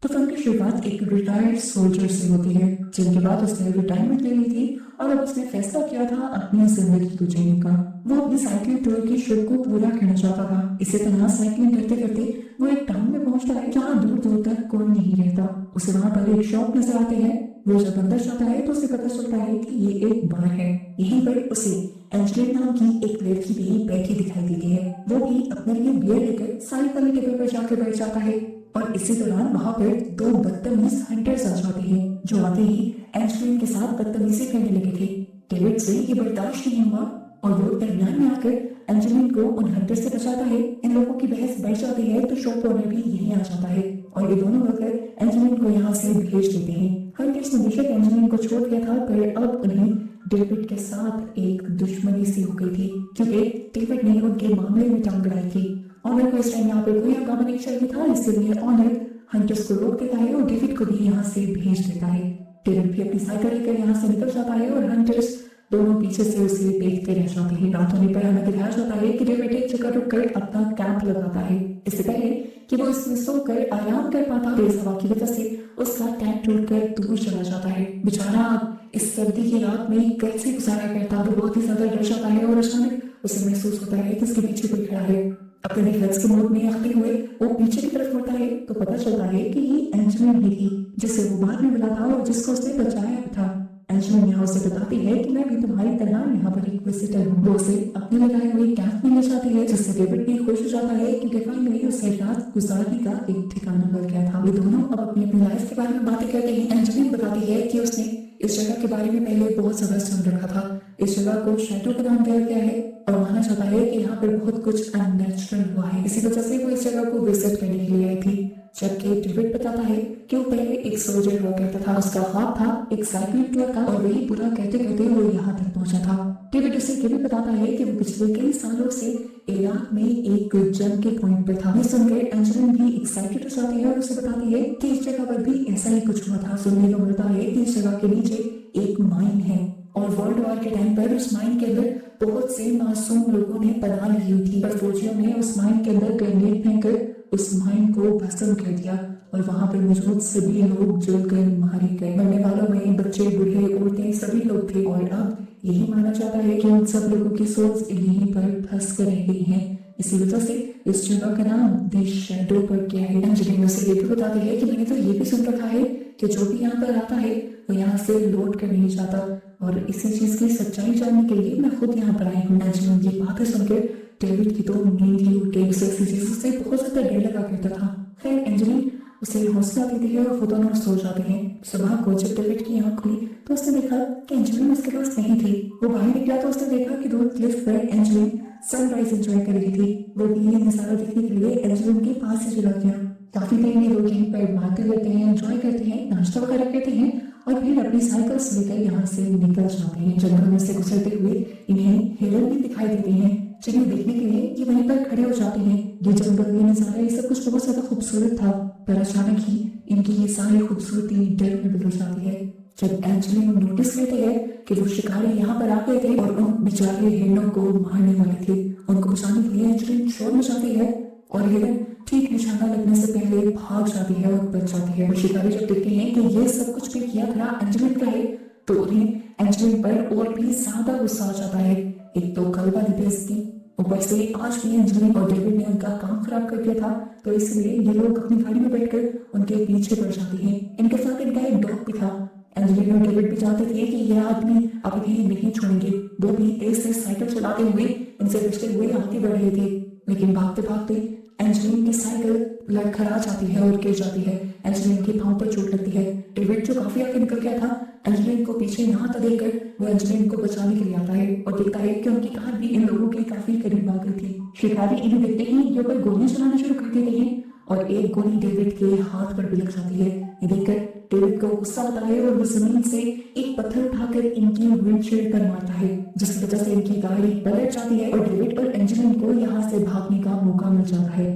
तो फिल्म की शुरुआत एक रिटायर्ड सोल्जर से होती है, जिनके बाद उसने रिटायरमेंट ले ली थी और अब उसने फैसला किया था अपनी जिंदगी को जीने का। वो अपनी साइकिलिंग टूर की शौक को पूरा करना चाहता था। इसी तरह साइकिलिंग करते करते वो एक टाउन में पहुंचता है जहाँ दूर दूर तक कोई नहीं रहता। उसे वहां पर एक शॉप नजर आते हैं। वो जब अंदर जाता है तो उसे पता चलता है कि ये एक बार है। यहीं पर उसे एंजेलिन नाम की एक लड़की भी बैठी दिखाई देती है। वो भी अपने लिए बियर लेकर साइड वाले टेबल पर जाकर बैठ जाता है और इसी दौरान वहां पर दो बदतमीज हंटर्स आ जाते हैं, जो आते ही एंजेलिन के साथ बदतमीजी करने लगे थे। डेविड से ये बर्दाश्त नहीं हुआ और वो दरमियान में आकर एंजेलिन को उन हंटर से बचाता है। इन लोगों की बहस बढ़ जाती है तो शॉप ओनर भी यहीं आ जाता है और ये दोनों मिलकर एंजेलिन को यहाँ से भेज देते हैं। हंटर्स ने बेशक एंजेलिन को छोड़ दिया था, पर अब उन्हें डेविड के साथ एक दुश्मनी सी हो गई थी, क्योंकि डेविड ने उनके मामले में टांग अड़ाई थी। ऑनर को इस टाइम यहाँ पे कोई हंगामा नहीं चाहिए था, इसलिए ऑनर हंटर्स को रोक देता है और डेविड को भी यहाँ से भेज देता है। डेविड भी अपनी साइकिल लेकर यहाँ से निकल जाता है और हंटर्स दोनों पीछे से उसे देखते रह जाते हैं। रात होने पर हमें दिखाया जाता है कि डेविड एक जगह रुककर अपना कैंप लगाता है। इससे पहले कि वो इसमें सोकर आराम कर पाता, तेज हवा की वजह से उसका टैंक टूटकर दूर चला जाता है। बेचारा इस सर्दी की रात में कैसे गुजारा करता, वो बहुत ही ज्यादा डर जाता है और अचानक उसे महसूस होता है कि उसके पीछे कोई खड़ा है। अपने रिफ्लेक्स के मोड में आते हुए वो पीछे की तरफ मुड़ता है तो पता चलता है कि ये एंजेलिन ही थी, जिसे वो बाद में मिला था और जिसको उसने बचाया था। एंजेलिन यहाँ उसे बताती है कि मैं भी तुम्हारी तरह यहाँ पर एक विजिटर हूँ। वो उसे अपने लगाए हुए कैंप में ले जाती है, जिससे डेविड भी खुश हो जाता है क्योंकि फाइनली उसे रात गुजारने का एक ठिकाना मिल गया था। ये दोनों अब अपनी अपनी लाइफ के बारे में बातें करते हैं। एंजेलिन बताती है कि उसने इस जगह के बारे में पहले बहुत ज्यादा सुन रखा था। इस जगह को शैडो का नाम दिया गया है और माना जाता है कि यहाँ पर बहुत कुछ अननेचुरल हुआ है, इसी वजह से वो इस जगह को विजिट करने के लिए आई थी। जबकि डेविड बताता है कि वो पहले एक सोल्जर हुआ करता था, उसका ख्वाब था एक साइकिलिंग टूर का और वही पूरा कहते कहते वो यहाँ तक पहुंचा था। डेविड उसे ये भी बताता है कि वो पिछले कई सालों से इराक में एक जंग के पॉइंट पे था। ये सुनकर एंजेलिन भी एक्साइटेड हो जाती है और उसे बताती है कि इस जगह पर भी ऐसा ही कुछ हुआ था। सुनने को मिलता है कि इस जगह के नीचे एक माइन है और वर्ल्ड वॉर के टाइम पर उस माइन के अंदर बहुत से मासूम लोगों ने पनाह ली हुई थी, पर फौजियों ने उस माइन के अंदर ग्रेनेड फेंककर उस माइन को भस्म कर दिया और वहां पर मौजूद सभी लोग जलकर मारे गए। मरने वालों में बच्चे, बूढ़े, औरतें सभी लोग थे और अब यही माना जाता है कि उन सब लोगों की सोच यहीं पर फंस कर रह गई है। इसी वजह से इस जगह का नाम द शैडो पर किया है। एंजेलिन उसे ये भी बताती है कि मैंने तो ये भी सुन रखा है कि जो भी यहाँ पर आता है वो यहाँ से लौट कर नहीं जाता और इसी चीज की सच्चाई जानने के लिए मैं खुद यहाँ पर आई हूँ। एंजेलिन की बातें सुनकर डेविड की तो नींद ही उड़ गई। उसे इसी चीज से बहुत ज्यादा डर लगा करता था। खैर एंजेलिन उसे हौसला देती है और वो दोनों सो जाते हैं। सुबह को जब डेविड की आंख खुली तो उसने देखा कि एंजेलिन उसके पास नहीं थी। वो बाहर निकला तो उसने देखा कि दूर क्लिफ पर एंजेलिन सनराइज एंजॉय कर रही थी। वो भी ये नजारा देखने के लिए एंजेलिन के पास ही चला गया। काफी देर में लोग यहीं पर बातें करते हैं, एंजॉय करते हैं, नाश्ता वगैरह करते हैं और फिर अपनी साइकिल्स लेकर यहाँ से निकल जाते हैं। जंगल में से गुजरते हुए इन्हें हिरन भी दिखाई देते हैं, जिन्हें देखने के लिए ये वहीं पर खड़े हो जाते हैं। ये जंगल, ये नजारा, ये सब कुछ बहुत ज्यादा खूबसूरत था, पर अचानक ही इनकी ये सारी खूबसूरती डर में बदल जाती है जब एंजेलिन नोटिस लेते हैं कि वो शिकारी यहाँ पर आ गए थे और उन बेचारे हिरणों को मारने वाले थे। उनको बचाने के लिए एंजेलिन शोर मचाती है और हिरन ठीक निशाना लगने से पहले भाग जाती है और बच जाती है। शिकारी जब देखते हैं कि ये सब कुछ भी किया था एंजेलिन का है तो उन्हें एंजेलिन पर और भी ज्यादा गुस्सा आ जाता है। एक तो कल वाली बेइज्जती, ऊपर से आज भी एंजेलिन और डेविड ने उनका काम खराब कर दिया था, तो इसलिए ये लोग अपनी गाड़ी में बैठकर उनके पीछे पड़ जाते हैं। इनके साथ इनका एक डॉग भी था। एंजेलिन और डेविड भी चाहते थे कि यह आदमी अब इन्हें नहीं छोड़ेंगे। वो भी तेज से साइकिल चलाते हुए इनसे बचते हुए आगे बढ़ रहे थे, लेकिन भागते भागते एंजेलिन की साइकिल लड़खड़ा जाती है और गिर जाती है। एंजेलिन के पांव पर चोट लगती है। डेविड जो काफी आगे निकल गया था एंजेलिन को पीछे न आता देखकर वो एंजेलिन को बचाने के लिए आता है और देखता है कि उनकी कार भी इन लोगों के काफी करीब आ गई थी। शिकारी इन्हें देखते ही ये ऊपर गोलियां चलाना शुरू कर देते हैं और एक गोली डेविड के हाथ पर भी लग जाती है। ये देखकर डेविड को गुस्सा आता है और वो जमीन से एक पत्थर उठाकर इनकी विंडशील्ड पर मारता है, जिसकी वजह से इनकी गाड़ी पलट जाती है और डेविड और एंजेलिन को यहाँ से भागने का मौका मिल जाता है।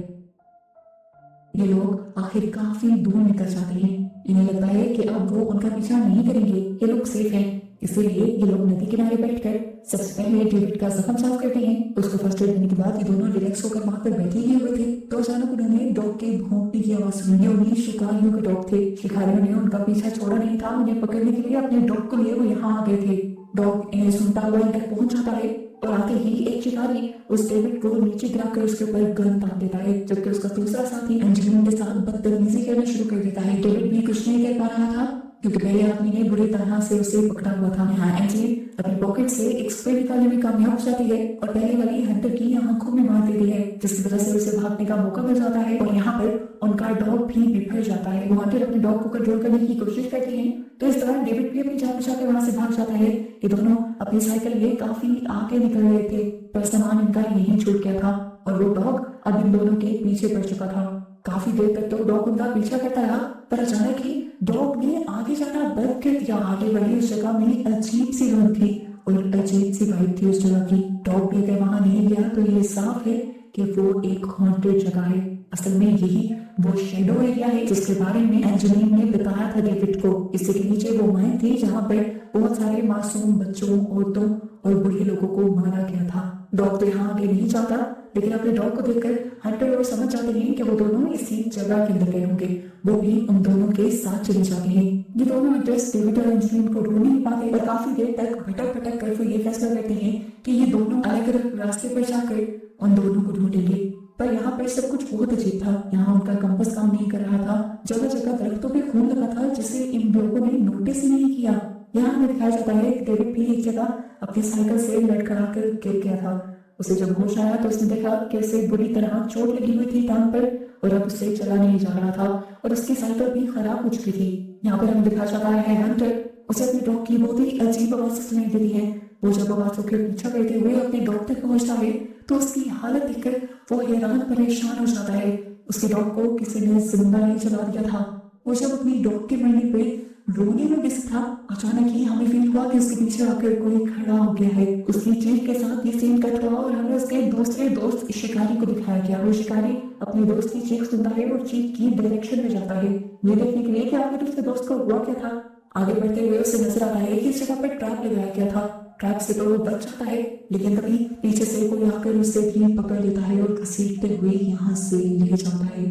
ये लोग आखिर काफी दूर निकल जाते हैं। इन्हें लगता है कि अब वो उनका पीछा नहीं करेंगे, ये लोग सेफ हैं। इसीलिए ये लोग नदी किनारे बैठकर सबसे पहले डेविड का जख्म साफ करते हैं। उसको फर्स्ट एड देने के बाद ये दोनों रिलैक्स होकर वहां पर बैठे ही हुए थे तो अचानक उन्होंने डॉग के भौंकने की आवाज सुनी। उन्हीं शिकारियों के डॉग थे। शिकारियों ने उनका पीछा छोड़ा नहीं था। उन्हें पकड़ने के लिए अपने डॉग को लिए वो यहाँ आ गए थे। डॉग इन्हें सुनता हुआ इधर पहुंच जाता है और आते ही एक शिकारी उस डेविड को नीचे गिराकर उसके ऊपर गन तान देता है, जबकि उसका दूसरा साथी एंजेलिन के साथ बदतमीजी करना शुरू कर देता है। डेविड भी कुछ नहीं कर पा रहा था क्योंकि पहले आदमी ने बुरी तरह से उसे पकड़ा हुआ था। यहाँ एंजेलिन अपनी पॉकेट से एक स्प्रे निकालने में कामयाब हो जाती है और पहले वाली हंटर की आंखों में मार देती है, जिसकी वजह से उसे भागने का मौका मिल जाता है और यहाँ पर उनका डॉग भी बिफर जाता है। वो हंटर अपने डॉग को कंट्रोल करने की कोशिश करती है तो इस दौरान डेविड भी अपनी जान बचाकर वहां से भाग जाता है। ये दोनों अपनी साइकिल में काफी आगे निकल रहे थे पर सामान इनका यहीं छूट गया था और वो डॉग अब इन दोनों के पीछे पड़ चुका था। काफी देर तक तो डॉग उनका पीछा करता रहा पर अचानक ही डॉग ने आगे जाना बंद कर दिया। आगे वाली उस जगह में अजीब सी रौनक थी और अजीब सी वाइब थी उस जगह की। डॉग भी अगर वहां नहीं गया तो ये साफ है कि वो एक हॉन्टेड जगह है। असल में यही वो शेडो एरिया है जिसके बारे में एंजेलिन ने बताया था डेविड को। इसी के नीचे वो माइन थी जहाँ पर बहुत सारे मासूम बच्चों, औरतों और बूढ़े लोगों को मारा गया था। डॉग तो यहाँ आगे नहीं जाता लेकिन अपने डॉग को देखकर हंटर और समझ जाते हैं कि वो दोनों इसी जगह के अंदर गए होंगे। वो भी उन दोनों के साथ चले जाते हैं। ये दोनों हंटर्स डेविड और एंजेलिन को ढूंढ नहीं पाते और काफी देर तक भटक भटक कर फिर ये फैसला करते हैं कि ये दोनों अलग अलग रास्ते पर जाकर उन दोनों को ढूंढेंगे। पर यहाँ पर सब कुछ बहुत अजीब था। यहाँ उनका कंपास काम नहीं कर रहा था। जगह जगह दरख्तों पे खून लगा था जिसे इन लोगों ने नोटिस ही नहीं किया। यहाँ हमें दिखाया जाता है कि डेविड भी एक जगह अपनी साइकिल से लड़खड़ा कर गिर गया था। उसे जब होश आया तो उसने देखा कि उसे बुरी तरह चोट लगी हुई थी टांग पर और अब उससे चला नहीं जा रहा था और उसकी साइकिल भी खराब हो चुकी थी। यहाँ पर हमें दिखाया जाता है हंटर उसे अपने डॉग की बहुत ही अजीब आवाज सुनाई देती है। वो जब आवाजों के पीछा करते हुए अपने डॉग तक पहुंचता है तो उसकी हालत देखकर वो हैरान परेशान हो जाता है। उसके डॉग को किसी ने जिंदा नहीं जला दिया था। वो जब अपनी डॉग के मरने पे रोने में व्यस्त था अचानक ही हमें फील हुआ कि उसके पीछे आकर कोई खड़ा हो गया है। उसकी चीख के साथ ये सीन कट हुआ और हमें उसके दूसरे दोस्त शिकारी को दिखाया गया। वो शिकारी अपने दोस्त की चीख सुनता है और चीख की डायरेक्शन में जाता है ये देखने के लिए कि आखिर उसके दोस्त को हुआ क्या था। आगे बढ़ते हुए उसे नजर आता है कि इस जगह पर ट्रैप लगाया गया था। ट्रैप से तो वो बच जाता है लेकिन तभी पीछे से कोई आकर उसे भी पकड़ लेता है और घसीटते हुए यहाँ से ले जाता है।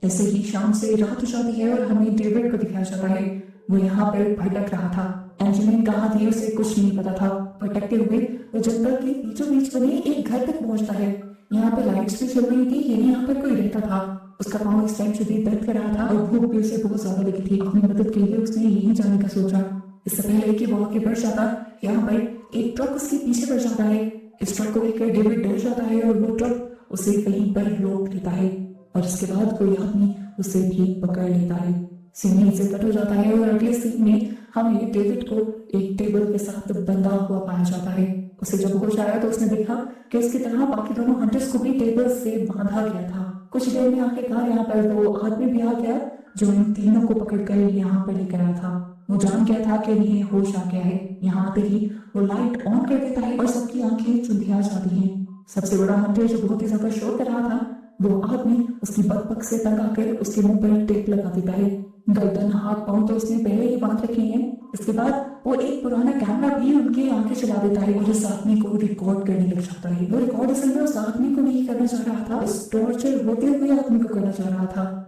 ऐसे ही शाम से रात हो जाती है और हमें डेविड को दिखाया जाता है। वो यहाँ पर भटक रहा था। एंजेलिन कहाँ थी उसे कुछ नहीं पता था। भटकते हुए वो जंगल के बीचों बीच बने एक घर तक पहुंचता है। यहाँ पर लाइट्स भी चल रही थी यानी यहाँ पर कोई रहता था। उसका पाँव इस टाइम से दर्द कर रहा था और भूख भी उसे बहुत ज्यादा लगी थी। अपनी मदद के लिए उसने यहीं जाने का सोचा। इससे पहले कि वो आगे बढ़ जाता यहाँ पर एक ट्रक उसके पीछे बढ़ जाता है। इस ट्रक को देखकर डेविड डर जाता है और वो ट्रक उसे कहीं पर रोक लेता है और इसके बाद कोई आदमी उसे भी पकड़ लेता है। सीन से कट हो जाता है और अगले सीन में हमें डेविड को एक टेबल के साथ बंधा हुआ पाया जाता है। उसे जब होश आया तो उसने देखा कि उसकी तरह बाकी दोनों हंटर्स को भी टेबल से बांधा गया था। कुछ देर में आखिरकार यहाँ पर वो आदमी भी आ गया जो इन तीनों को पकड़कर यहाँ पर लेकर आया था। वो जान गया था कि इन्हें होश आ गया है। यहाँ आते ही वो लाइट ऑन कर देता है और सबकी आंखें चुंधिया जाती हैं। सबसे बड़ा हंटर जो बहुत ही ज्यादा शोर कर रहा था वो आदमी उसकी बकबक से तंग आकर उसके मुंह पर टेप लगा देता है। गर्दन, हाथ, पांव तो उसने पहले ही बांध रखे हैं। इसके बाद वो एक पुराना कैमरा भी उनके आगे चला देता है और उस आदमी को रिकॉर्ड करने लग जाता है। वो रिकॉर्ड असल में उस आदमी को नहीं करना चाह रहा था, उस टॉर्चर होते हुए आदमी को करना चाह रहा था।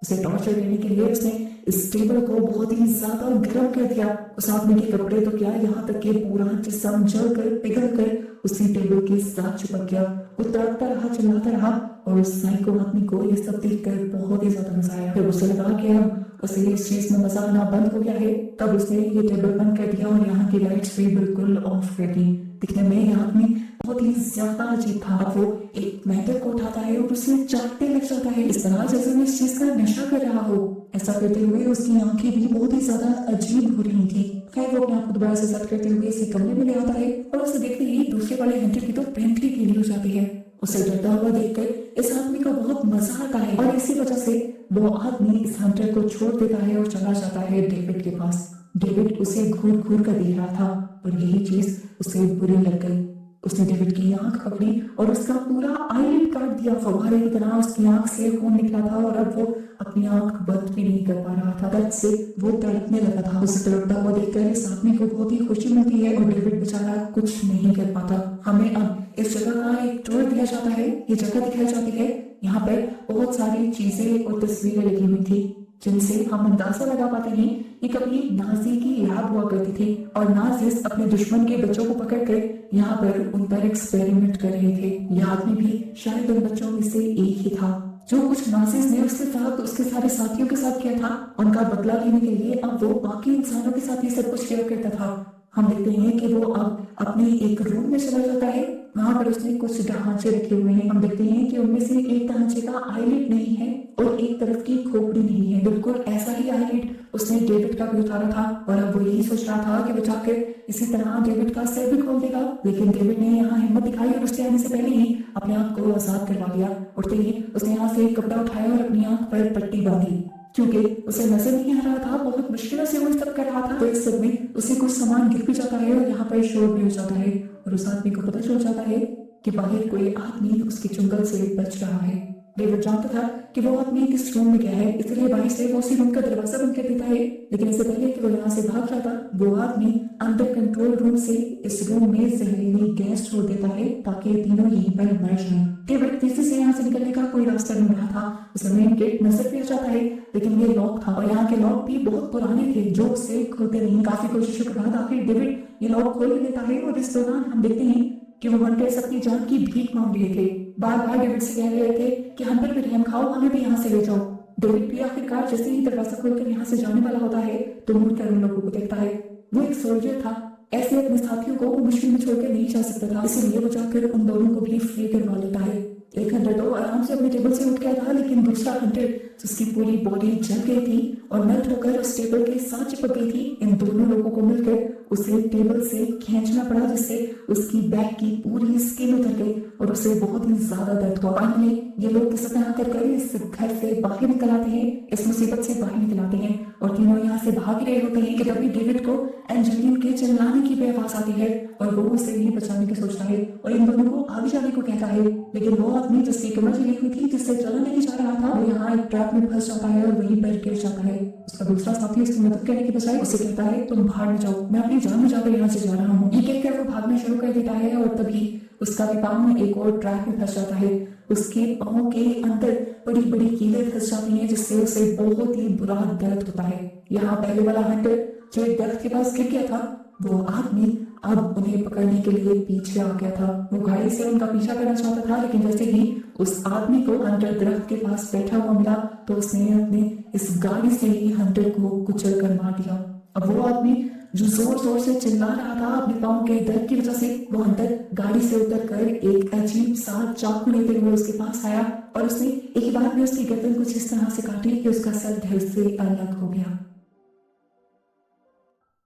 उसे टॉर्चर देने के लिए उसने इस टेबल को बहुत ही ज्यादा गर्म कर दिया। उस आदमी के कपड़े तो क्या, यहाँ तक कि पूरा जिस्म जल कर पिघल कर उसी टेबल के साथ चिपक गया। वो तड़पता रहा, चिल्लाता रहा और उस साइको आदमी को ये सब देखकर बहुत ही ज्यादा मजा आया। फिर उसे लगा कि अब उसे इस चीज में मजा आना बंद हो गया है। तब उसने ये टेबल बंद कर दिया और यहाँ की लाइट्स भी बिल्कुल ऑफ कर दी। दिखने में यह आदमी बहुत ही ज्यादा अजीब था। वो एक मेंढक को उठाता है और उसे चाटने लग जाता है इस तरह जैसे वो इस चीज का नशा कर रहा हो। ऐसा करते हुए उसकी आंखें भी बहुत ही ज्यादा अजीब हो रही थी। खैर वो अपने आप को दोबारा से सेट करते हुए इसे कमरे में ले आता है और उसे देखते ही दूसरे वाले हंटर की तो पेंटली गीली हो जाती है। उसे डरता हुआ देखकर इस आदमी को बहुत मजा आता है और इसी वजह से वो आदमी इस हंटर को छोड़ देता है और चला जाता है डेविड के पास। डेविड उसे घूर घूर कर देख रहा था और यही चीज उसे बुरी लग गई। उसने डेविड की आंख पकड़ी और उसका पूरा आईलिड काट दिया। फव्वारे की तरह उसकी आंख से खून निकला था और अब वो अपनी आंख बंद भी नहीं कर पा रहा था। दर्द से वो तड़पने लगा था। उसे तड़पता हुआ देखकर इस आदमी को बहुत ही खुशी मिलती है और डेविड बेचारा कुछ नहीं कर पाता। हमें अब इस जगह का एक टूर दिया जाता है। ये जगह दिखाई जाती है। यहाँ पर बहुत सारी चीजें और तस्वीरें लगी हुई थी जिनसे हम अंदाजा लगा पाते हैं ये कभी नाजी की लैब हुआ करती थी और नाजिस अपने दुश्मन के बच्चों को पकड़कर यहाँ पर उन पर एक्सपेरिमेंट कर रहे थे। यह आदमी भी शायद उन बच्चों में से एक ही था। जो कुछ नाजिस ने उसके साथ उसके सारे साथियों के साथ किया था, उनका बदला लेने के लिए अब वो बाकी इंसानों के साथ ही सब कुछ शेयर करता था। हम देखते हैं कि वो अब अपने एक रूम में चला जाता है। वहां पर उसने कुछ ढांचे रखे हुए हैं। हम देखते हैं कि उनमें से एक ढांचे का आईलिड नहीं है और एक तरफ की खोपड़ी नहीं है। बिल्कुल ऐसा ही आईलिड उसने डेविड का भी उतारा था और अब वो यही सोच रहा था कि वो जाकर इसी तरह डेविड का सिर भी खोल देगा। लेकिन डेविड ने यहाँ हिम्मत दिखाई और उसके आने से पहले ही अपने आप को आजाद करवा दिया। उठते ही उसने यहाँ से एक कपड़ा उठाया और अपनी आंख पर पट्टी बांधी क्योंकि उसे नजर नहीं आ रहा था। बहुत मुश्किल से वो सब कर रहा था। तो इस सब में उसे कुछ सामान गिर भी जाता है और यहाँ पर शोर भी हो जाता है और उस आदमी को पता चल जाता है कि बाहर कोई आदमी उसके चुंगल से बच रहा है। डेविड जानता था कि वो आदमी किस रूम में गया है, इसलिए बाहर से वो उसी रूम का दरवाजा बंद कर देता है। लेकिन इससे पहले कि वो यहाँ से भाग जाता, वो आदमी अंदर कंट्रोल रूम से इस रूम में जहरीली गैस छोड़ देता है ताकि तीनों यहीं पर मर जाएं। डेविड तेजी से यहाँ से निकलने का कोई रास्ता ढूंढ रहा था। उसे मेन गेट नजर भी आ जाता है लेकिन ये लॉक था और यहाँ के लॉक भी बहुत पुराने थे जो उसे खुलते नहीं। काफी कोशिशों के बाद आखिर डेविड ये लॉक खोल लेता है और इस दौरान हम देखते हैं कि वो हंटर्स अपनी जान की भीख मांग रहे थे। बार बार डेविड से कह रहे थे कि हम पर भी रहम खाओ, हमें भी यहाँ से ले जाओ। डेविड भी आखिरकार जैसे ही दरवाजा खोलकर यहाँ से जाने वाला होता है तो मुड़कर उन लोगों को देखता है। वो एक सोल्जर था, ऐसे अपने साथियों को मुश्किल में छोड़कर नहीं जा सकता था, इसलिए वो जाकर उन दोनों को भी फ्री करवा लेता है। एक हंटर तो आराम से अपने टेबल से उठ गया था लेकिन दूसरा हंटर जिसकी पूरी बॉडी जल गई थी और मेल्ट होकर उस टेबल के साथ चिपक गई थी, इन दोनों लोगों को मिलकर उसे टेबल से खींचना पड़ा जिससे उसकी बैक की पूरी स्किन उतर गई और उसे बहुत ही ज्यादा दर्द हुआ। फाइनली ये लोग किस तरह कर इस घर से बाहर निकल आते हैं, इस मुसीबत से बाहर निकल आते हैं और तीनों यहाँ से भाग रहे होते हैं कि तभी डेविड को एंजेलिन के चिल्लाने की भी आवाज आती है और वो उसे ही बचाने की सोचता है और इन दोनों को आगे जाने को कहता है। लेकिन वो आदमी जिसकी कमर जली हुई थी, जिससे चला नहीं जा रहा था, वो यहाँ एक ट्रैप में फंस जाता है और वहीं पर गिर जाता है। उसका दूसरा साथी उसकी मदद करने के बजाय उसे कहता है तुम भाग जाओ, मैं अपनी जान बचाकर यहाँ से जा रहा हूँ। ये कहकर वो भागना शुरू कर देता है और तभी उसका भी पाँव एक और ट्रैप में फंस जाता है। उसके पाँव के अंदर बड़ी बड़ी कीलें फंस जाती हैं जिससे उसे बहुत ही बुरा दर्द होता है। यहाँ पहले वाला हंटर जो एक दर्द के पास गिर गया था, वो आदमी अब उन्हें पकड़ने के लिए पीछे आ गया था। वो गाड़ी से उनका पीछा करना चाहता था लेकिन जैसे ही उस आदमी को हंटर दरख्त के पास बैठा हुआ मिला तो उसने अपने इस गाड़ी से ही हंटर को कुचल कर मार दिया। अब वो आदमी जो जोर जोर से चिल्ला रहा था अपने पाँव के दर्द की वजह से, वो हंटर गाड़ी से उतर कर एक अजीब सा चाकू लेते हुए उसके पास आया और उसने एक ही बार में उसकी गर्दन कुछ इस तरह से काटी कि उसका सर धड़ से अलग हो गया।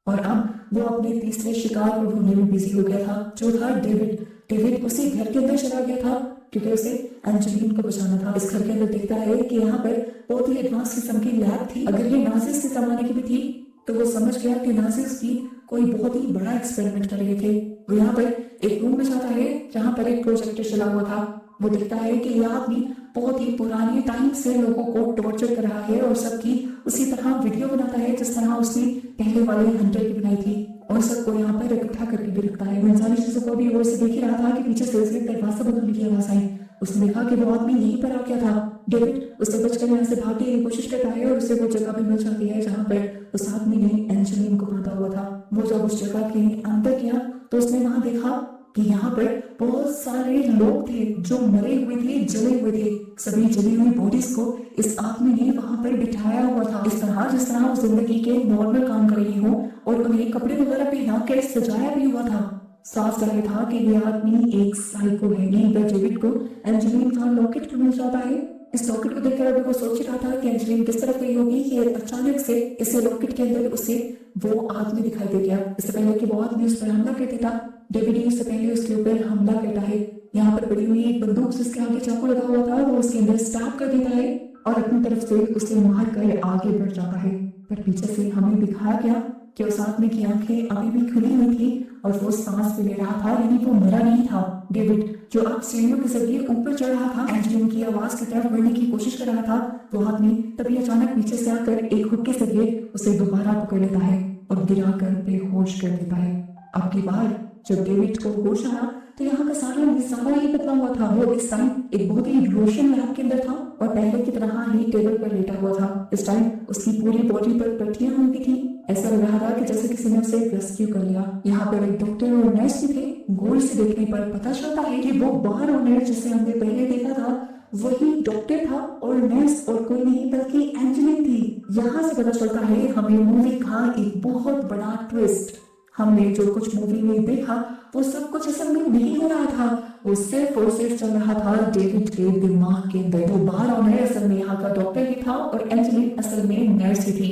और अब वो अपने तीसरे शिकार को ढूंढने में बिजी हो गया था जो था डेविड। डेविड उसी घर के अंदर चला गया था क्योंकि उसे एंजेलिन को बचाना था। इस घर के अंदर देखता है कि यहाँ पर बहुत ही एडवांस किस्म की लैब थी। अगर ये नाजिस के जमाने की भी थी तो वो समझ गया कि नाजिस की कोई बहुत ही बड़ा एक्सपेरिमेंट कर रहे थे। वो यहाँ पर एक रूम में जाता है जहाँ पर एक प्रोजेक्टर चला हुआ था। वो देखता है कि यह आदमी बहुत ही पुराने टाइम से लोगों को टॉर्चर कर रहा है और सबकी उसी तरह वीडियो बनाता है जिस तरह उसने पहले वाले हंटर की बनाई थी और सबको यहाँ पर इकट्ठा करके भी रखता है। वो इंसानी चीजों को भी और से देख ही रहा था कि पीछे से दरवाजा बंद होने की आवाज आई। उसने देखा कि वो आदमी यहीं पर आ गया था। डेविड उससे बचकर यहाँ से भागने की कोशिश करता है और उसे वो जगह भी मिल जाती है जहाँ पर उस आदमी ने एंजेलिन को बांधा हुआ था। वो जब उस जगह के अंदर गया तो उसने वहां देखा कि यहाँ पर बहुत सारे लोग थे जो मरे हुए थे, जले हुए थे। सभी जली हुई बॉडीज को इस आदमी ने वहां पर बिठाया हुआ था इस तरह जिस तरह वो जिंदगी के नॉर्मल काम कर रही हो और उन्हें कपड़े वगैरह पहना कर सजाया भी हुआ था। साफ जाहिर था कि ये आदमी एक साइको है। यहीं पर डेविड को एंजेलिन का लॉकेट मिल जाता है। इस लॉकेट को देखकर अभी वो सोच रहा था कि एंजेलिन किस तरफ गई होगी कि अचानक से इस लॉकेट के अंदर उसे वो आदमी दिखाई दे गया। इससे पहले कि वो आदमी उस पर हमला कर देता, डेविड इससे पहले उसके ऊपर हमला करता है। यहाँ पर पड़ी हुई एक बंदूक जिसके आगे चाकू लगा हुआ था वो उसके अंदर स्टैब कर देता है और अपनी तरफ से उसे मार कर आगे बढ़ जाता है। पर पीछे से हमें दिखाया गया कि उस आदमी की आंखें अभी भी खुली हुई थी और वो सांस भी ले रहा था, यानी वो मरा नहीं था। डेविड जो अब सीढ़ियों के जरिए ऊपर चढ़ रहा था, एंजेलिन की आवाज की तरफ बढ़ने की कोशिश कर रहा था, वो आदमी तभी अचानक पीछे से आकर एक हुक के जरिए उसे दोबारा पकड़ लेता है और गिराकर बेहोश कर देता है। अब की बार जब डेविड को होश आया तो यहाँ का सारा नजारा ही बदला हुआ था। वो इस टाइम एक बहुत ही रोशन लैब के अंदर था और पहले की तरह ही टेबल पर लेटा हुआ था। इस टाइम उसकी पूरी बॉडी पर पट्टियां हुई थी। ऐसा लग रहा था कि जैसे किसी ने उसे रेस्क्यू कर लिया। यहाँ पर एक डॉक्टर और नर्स भी थे। गोल से देखने पर पता चलता है कि वो बाहर ओनर जिसे हमने पहले देखा था वही डॉक्टर था और नर्स और कोई नहीं बल्कि एंजेलिन थी। यहाँ से पता चलता है हमें मूवी का एक बहुत बड़ा ट्विस्ट। हमने जो कुछ मूवी में देखा वो सब कुछ असल में नहीं हो रहा था, वो सिर्फ और सिर्फ चल रहा था डेविड के दिमाग के अंदर। वो बाहर ओनर असल में यहाँ का डॉक्टर ही था और एंजेलिन असल में नर्स ही थी।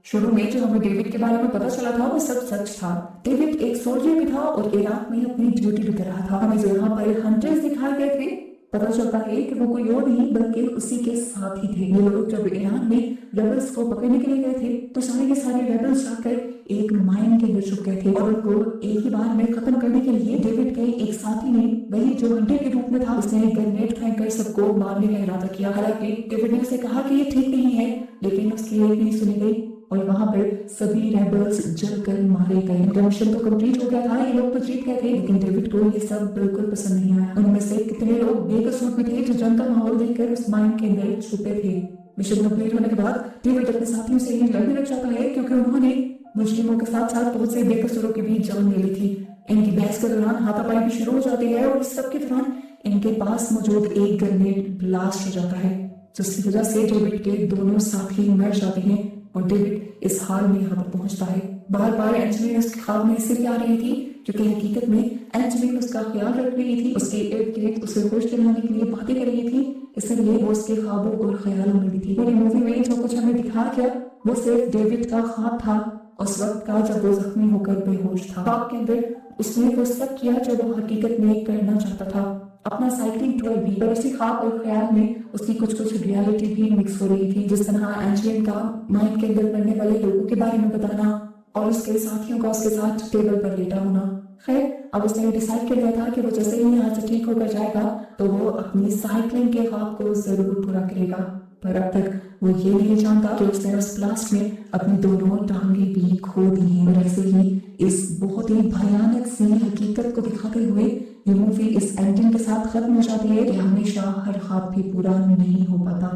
शुरू में जो हमें डेविड के बारे में पता चला था वो सब सच था। डेविड एक सोल्जर भी था और इराक में अपनी ड्यूटी भी कर रहा था। हमें जो यहाँ पर हंटर्स दिखाए गए थे पता चलता है कि वो कोई और नहीं बल्कि उसी के साथ ही थे। ये लोग जब ईरान में रेबल्स को पकड़ने के लिए गए थे तो सारे के सारे रेबल्स जाकर एक माइन के अंदर छुप गए थे और उनको एक ही बार में खत्म करने के लिए डेविड के एक साथी ने, वही जो हंटर के रूप में था, उसने ग्रेनेड फेंक कर सबको मारने का इरादा किया। हालांकि डेविड ने उसे कहा कि ये ठीक नहीं है, लेकिन उसकी एक नहीं सुनी गई और वहां पर सभी रेबल्स जलकर मारे गए। मिशन तो कंप्लीट हो गया था, ये लोग तो जीत गए थे, लेकिन डेविड को ये सब बिल्कुल पसंद नहीं आया। उनमें से कितने लोग बेकसूर भी थे जो जंग का माहौल देखकर उस माइन के अंदर छुपे थे। मिशन कंप्लीट होने के बाद डेविड अपने साथियों से ही लड़ने लग जाता है क्योंकि उन्होंने मुजरिमों के साथ साथ बहुत से बेकसूरों की भी जान ले ली थी। इनकी बहस के दौरान हाथापाई भी शुरू हो जाती है और इस सब के दौरान इनके पास मौजूद एक ग्रेनेड ब्लास्ट हो जाता है, जिसकी वजह से डेविड के दोनों साथी मर जाते हैं और डेविड इस हाल में यहाँ पर पहुंचता है। बार बार एंजेलिन उसके ख्वाब में इसलिए आ रही थी क्योंकि हकीकत में एंजेलिन उसका ख्याल रख रही थी, उसके इर्द गिर्द उसे खुश दिलाने के लिए बातें कर रही थी, इसलिए वो उसके ख्वाबों और ख्यालों में भी थी। पूरी मूवी में जो कुछ हमें दिखाया गया वो सिर्फ डेविड का ख्वाब था उस वक्त का जब वो जख्मी होकर बेहोश था। ख्वाब के अंदर उसने वो सब किया जो वो हकीकत में करना चाहता था, अपना साइकिलिंग टूर भी। पर उसी ख्वाब और ख्याल में उसकी कुछ कुछ रियलिटी भी मिक्स हो रही थी, जिस तरह एंजेलिन का माइंड के अंदर मरने वाले लोगों के बारे में बताना और उसके साथियों का उसके साथ टेबल पर लेटा होना। खैर, अब उसने डिसाइड कर लिया था कि वो जैसे ही यहाँ से ठीक होकर जाएगा तो वो अपनी साइकिलिंग के ख्वाब को जरूर पूरा करेगा। पर अब तक वो ये नहीं जानता कि उसने उस ब्लास्ट में अपनी दोनों टांगे भी खो दी हैं। और ऐसे ही इस बहुत ही भयानक सी हकीकत को दिखाते हुए ये मूवी इस एंडिंग के साथ खत्म हो जाती है कि हमेशा हर ख्वाब भी पूरा नहीं हो पाता।